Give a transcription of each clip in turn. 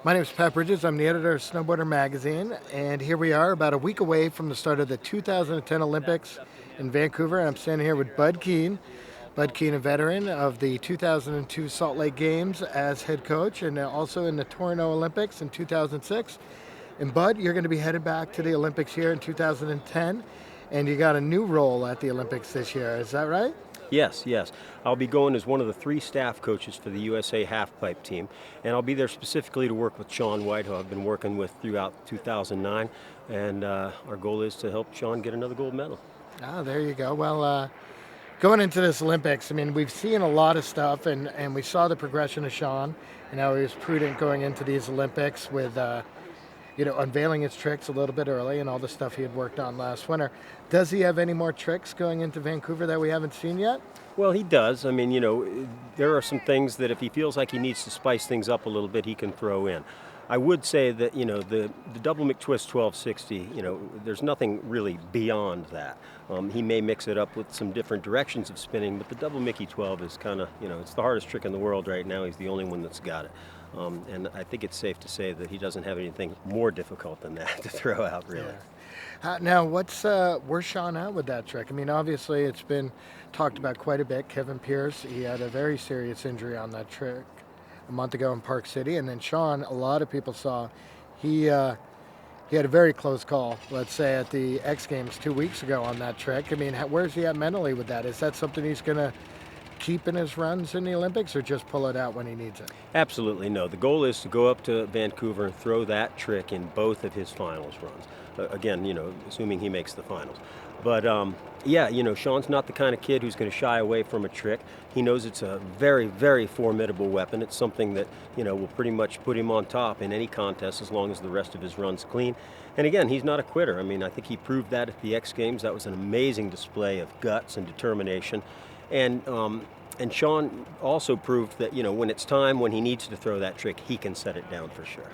My name is Pat Bridges. I'm the editor of Snowboarder Magazine, and here we are about a week away from the start of the 2010 Olympics in Vancouver. And I'm standing here with Bud Keene. Bud Keene, a veteran of the 2002 Salt Lake Games as head coach, and also in the Torino Olympics in 2006. And Bud, you're going to be headed back to the Olympics here in 2010, and you got a new role at the Olympics this year. Is that right? Yes, yes. I'll be going as one of the 3 staff coaches for the USA halfpipe team, and I'll be there specifically to work with Sean White, who I've been working with throughout 2009, and our goal is to help Sean get another gold medal. Ah, there you go. Well, going into this Olympics, I mean, we've seen a lot of stuff, and we saw the progression of Sean and how he was prudent going into these Olympics with, unveiling his tricks a little bit early and all the stuff he had worked on last winter. Does he have any more tricks going into Vancouver that we haven't seen yet? Well, he does. I mean, there are some things that if he feels like he needs to spice things up a little bit, he can throw in. I would say that, the double McTwist 1260, there's nothing really beyond that. He may mix it up with some different directions of spinning, but the double Mickey 12 is kind of, it's the hardest trick in the world right now. He's the only one that's got it. And I think it's safe to say that he doesn't have anything more difficult than that to throw out, really. Yeah. Now, where's Sean at with that trick? I mean, obviously, it's been talked about quite a bit. Kevin Pearce, he had a very serious injury on that trick a month ago in Park City, and then Sean, a lot of people saw, he he had a very close call, let's say, at the X Games 2 weeks ago on that trick. I mean, where's he at mentally with that? Is that something he's going to keep in his runs in the Olympics, or just pull it out when he needs it? Absolutely no. The goal is to go up to Vancouver and throw that trick in both of his finals runs. Again, assuming he makes the finals. But yeah, Sean's not the kind of kid who's going to shy away from a trick. He knows it's a very, very formidable weapon. It's something that, will pretty much put him on top in any contest as long as the rest of his run's clean. And again, he's not a quitter. I mean, I think he proved that at the X Games. That was an amazing display of guts and determination. And Sean also proved that, when it's time, when he needs to throw that trick, he can set it down for sure.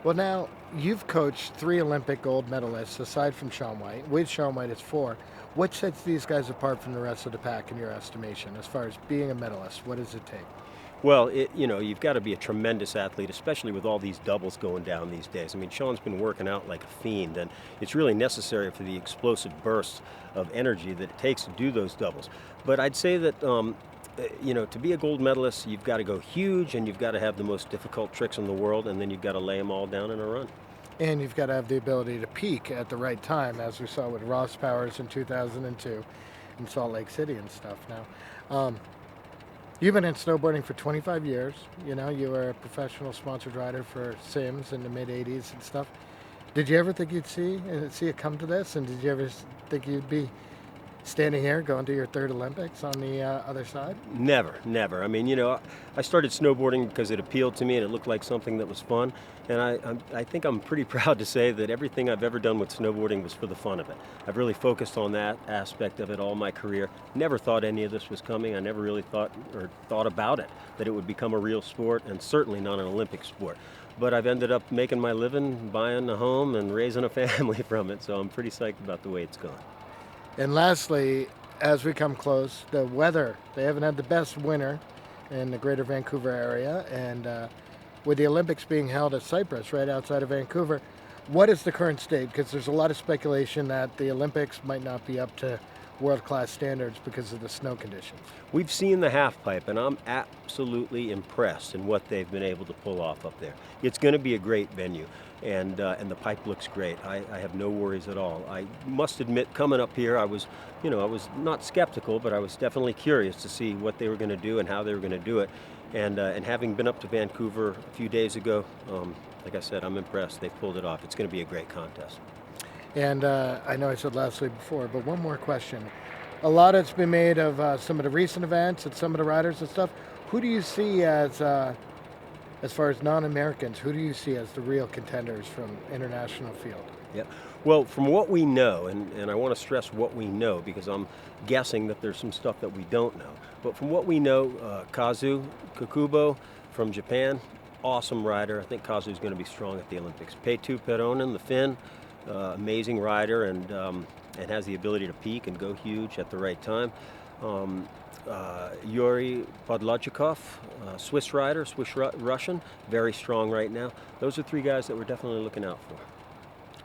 Well, now, you've coached 3 Olympic gold medalists, aside from Sean White. With Sean White, it's 4. What sets these guys apart from the rest of the pack in your estimation, as far as being a medalist? What does it take? Well, you've got to be a tremendous athlete, especially with all these doubles going down these days. I mean, Sean's been working out like a fiend, and it's really necessary for the explosive bursts of energy that it takes to do those doubles. But I'd say that, to be a gold medalist, you've got to go huge, and you've got to have the most difficult tricks in the world, and then you've got to lay them all down in a run. And you've got to have the ability to peak at the right time, as we saw with Ross Powers in 2002 in Salt Lake City and stuff. Now, you've been in snowboarding for 25 years. You were a professional sponsored rider for Sims in the mid-'80s and stuff. Did you ever think you'd see it come to this? And did you ever think you'd be standing here going to your 3rd Olympics on the other side? Never, never. I mean, I started snowboarding because it appealed to me and it looked like something that was fun. And I think I'm pretty proud to say that everything I've ever done with snowboarding was for the fun of it. I've really focused on that aspect of it all my career. Never thought any of this was coming. I never really thought about it, that it would become a real sport, and certainly not an Olympic sport. But I've ended up making my living, buying a home, and raising a family from it. So I'm pretty psyched about the way it's gone. And lastly, as we come close, the weather. They haven't had the best winter in the greater Vancouver area. And with the Olympics being held at Cyprus, right outside of Vancouver, what is the current state? Because there's a lot of speculation that the Olympics might not be up to world-class standards because of the snow conditions. We've seen the half pipe, and I'm absolutely impressed in what they've been able to pull off up there. It's going to be a great venue, and the pipe looks great. I have no worries at all. I must admit, coming up here, I was not skeptical, but I was definitely curious to see what they were going to do and how they were going to do it. And having been up to Vancouver a few days ago, like I said, I'm impressed. They pulled it off. It's going to be a great contest. And I know I said lastly before, but one more question. A lot has been made of some of the recent events and some of the riders and stuff. Who do you see as far as non-Americans, who do you see as the real contenders from international field? Yeah. Well, from what we know, and I want to stress what we know because I'm guessing that there's some stuff that we don't know. But from what we know, Kazu Kakubo from Japan, awesome rider. I think Kazu's going to be strong at the Olympics. Peetu Peronen, the Finn, amazing rider and has the ability to peak and go huge at the right time. Yuri Podlodchikov, Swiss rider, Russian, very strong right now. Those are 3 guys that we're definitely looking out for.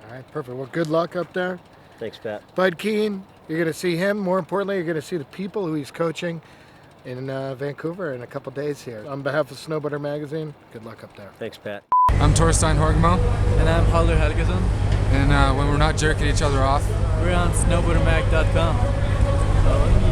All right, perfect. Well, good luck up there. Thanks, Pat. Bud Keene, you're going to see him. More importantly, you're going to see the people who he's coaching in Vancouver in a couple days here. On behalf of Snowboarder Magazine, good luck up there. Thanks, Pat. I'm Torstein Horgmo. And I'm Haller Helgeson. And when we're not jerking each other off, We're on snowboardermag.com.